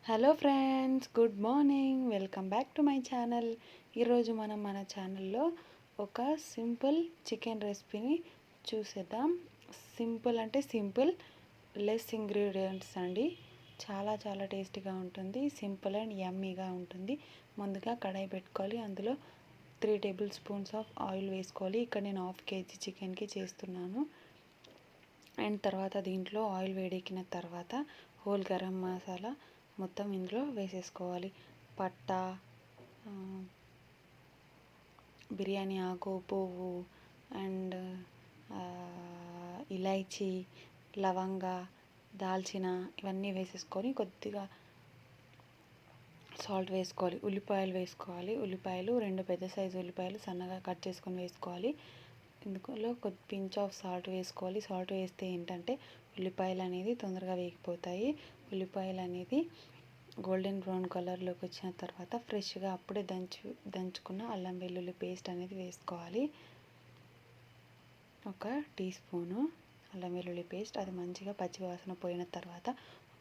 Hello friends, good morning. Welcome back to my channel. ఈరోజు మనం మన ఛానల్లో ఒక సింపుల్ చికెన్ రెసిపీని చూసేద్దాం. సింపుల్ అంటే సింపుల్, లెస్ ఇంగ్రీడియంట్స్ అండి. చాలా చాలా టేస్టీగా ఉంటుంది. సింపుల్ అండ్ యమ్మీగా ఉంటుంది. ముందుగా కడాయి పెట్టుకోవాలి. అందులో 3 టేబుల్ స్పూన్స్ ఆఫ్ ఆయిల్ వేసుకోవాలి. ఇక్కడ నేను 1/2 kg చికెన్కి చేస్తున్నాను. అండ్ తర్వాత దీంట్లో ఆయిల్ వేడెక్కిన తర్వాత హోల్ గరం మసాలా మొత్తం ఇందులో వేసేసుకోవాలి. పట్ట, బిర్యానీ ఆకు, పువ్వు అండ్ ఇలైచి, లవంగ, దాల్చిన ఇవన్నీ వేసేసుకొని కొద్దిగా సాల్ట్ వేసుకోవాలి. ఉల్లిపాయలు వేసుకోవాలి. ఉల్లిపాయలు 2 పెద్ద సైజు ఉల్లిపాయలు సన్నగా కట్ చేసుకొని వేసుకోవాలి. ఇందులో కొద్ది పించ్ ఆఫ్ సాల్ట్ వేసుకోవాలి. సాల్ట్ వేస్తే ఏంటంటే ఉల్లిపాయలు అనేది తొందరగా వేగిపోతాయి. ఉల్లిపాయలు అనేది గోల్డెన్ బ్రౌన్ కలర్లోకి వచ్చిన తర్వాత ఫ్రెష్గా అప్పుడే దంచుకున్న అల్లం వెల్లుల్లి పేస్ట్ అనేది వేసుకోవాలి. 1 టీ స్పూను అల్లం వెల్లుల్లి పేస్ట్. అది మంచిగా పచ్చివాసన పోయిన తర్వాత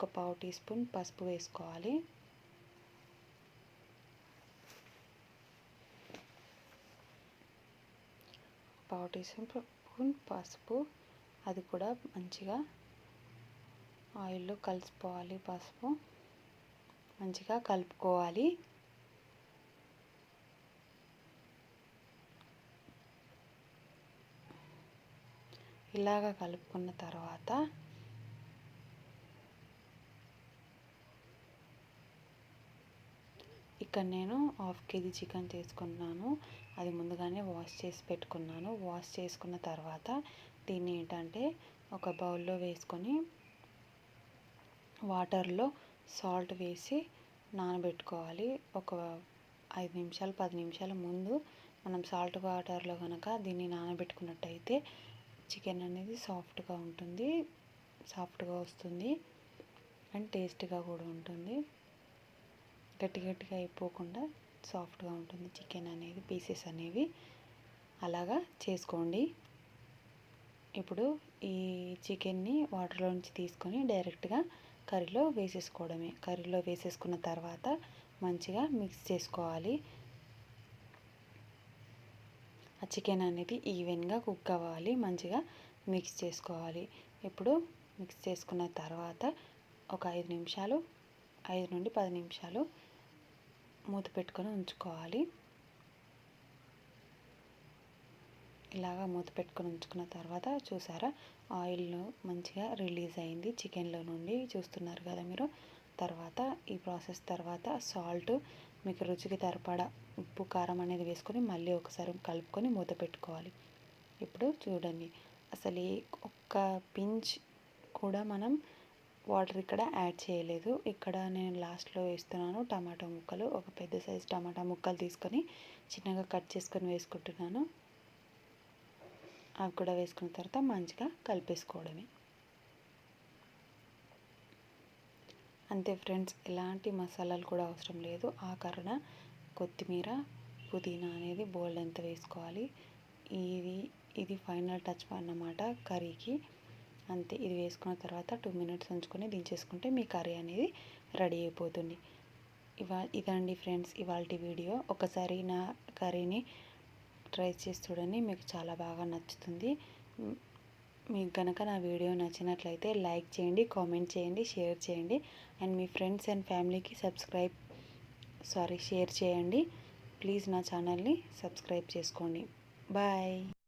1 పావు టీ స్పూన్ పసుపు వేసుకోవాలి. పావు టీ స్పూన్ పసుపు, అది కూడా మంచిగా ఆయిల్లో కలిసిపోవాలి. పసుపు మంచిగా కలుపుకోవాలి. ఇలాగా కలుపుకున్న తర్వాత ఇక్కడ నేను 1/2 kg చికెన్ తీసుకున్నాను. అది ముందుగానే వాష్ చేసి పెట్టుకున్నాను. వాష్ చేసుకున్న తర్వాత దీన్ని ఏంటంటే ఒక బౌల్లో వేసుకొని వాటర్లో సాల్ట్ వేసి నానబెట్టుకోవాలి. ఒక 5 నిమిషాలు 10 నిమిషాల ముందు మనం సాల్ట్ వాటర్లో కనుక దీన్ని నానబెట్టుకున్నట్టయితే చికెన్ అనేది సాఫ్ట్గా ఉంటుంది, సాఫ్ట్గా వస్తుంది అండ్ టేస్టీగా కూడా ఉంటుంది. గట్టిగా అయిపోకుండా సాఫ్ట్గా ఉంటుంది చికెన్ అనేది, పీసెస్ అనేవి. అలాగా చేసుకోండి. ఇప్పుడు ఈ చికెన్ని వాటర్లో నుంచి తీసుకొని డైరెక్ట్గా కర్రీలో వేసేసుకోవడమే. కర్రీలో వేసేసుకున్న తర్వాత మంచిగా మిక్స్ చేసుకోవాలి. ఆ చికెన్ అనేది ఈవెన్గా కుక్ అవ్వాలి. మంచిగా మిక్స్ చేసుకోవాలి. ఇప్పుడు మిక్స్ చేసుకున్న తర్వాత ఒక 5 నుండి 10 నిమిషాలు మూత పెట్టుకొని ఉంచుకోవాలి. ఇలాగా మూత పెట్టుకొని ఉంచుకున్న తర్వాత చూసారా, ఆయిల్ మంచిగా రిలీజ్ అయింది చికెన్లో నుండి. చూస్తున్నారు కదా మీరు. తర్వాత ఈ ప్రాసెస్ తర్వాత సాల్ట్ మీకు రుచికి సరిపడా ఉప్పు, కారం అనేది వేసుకొని మళ్ళీ ఒకసారి కలుపుకొని మూత పెట్టుకోవాలి. ఇప్పుడు చూడండి, అసలు ఒక్క పించ్ కూడా మనం వాటర్ ఇక్కడ యాడ్ చేయలేదు. ఇక్కడ నేను లాస్ట్లో వేస్తున్నాను టమాటా ముక్కలు. ఒక పెద్ద సైజు టమాటా ముక్కలు తీసుకొని చిన్నగా కట్ చేసుకొని వేసుకుంటున్నాను. అవి కూడా వేసుకున్న తర్వాత మంచిగా కలిపేసుకోవడమే. అంతే ఫ్రెండ్స్, ఎలాంటి మసాలాలు కూడా అవసరం లేదు. ఆఖరణ కొత్తిమీర, పుదీనా అనేది బోల్డ్ ఎంత వేసుకోవాలి. ఇది ఫైనల్ టచ్ అన్నమాట కర్రీకి. అంతే. ఇది వేసుకున్న తర్వాత 2 మినిట్స్ ఉంచుకొని దించేసుకుంటే మీ కర్రీ అనేది రెడీ అయిపోతుంది. ఇదండి ఫ్రెండ్స్ ఇవాల్టి వీడియో. ఒకసారి నా కర్రీని ట్రై చేసి చూడండి, మీకు చాలా బాగా నచ్చుతుంది. మీకు కనుక నా వీడియో నచ్చినట్లయితే లైక్ చేయండి, కామెంట్ చేయండి, షేర్ చేయండి అండ్ మీ ఫ్రెండ్స్ అండ్ ఫ్యామిలీకి షేర్ చేయండి. ప్లీజ్ నా ఛానల్ని సబ్స్క్రైబ్ చేసుకోండి. బాయ్.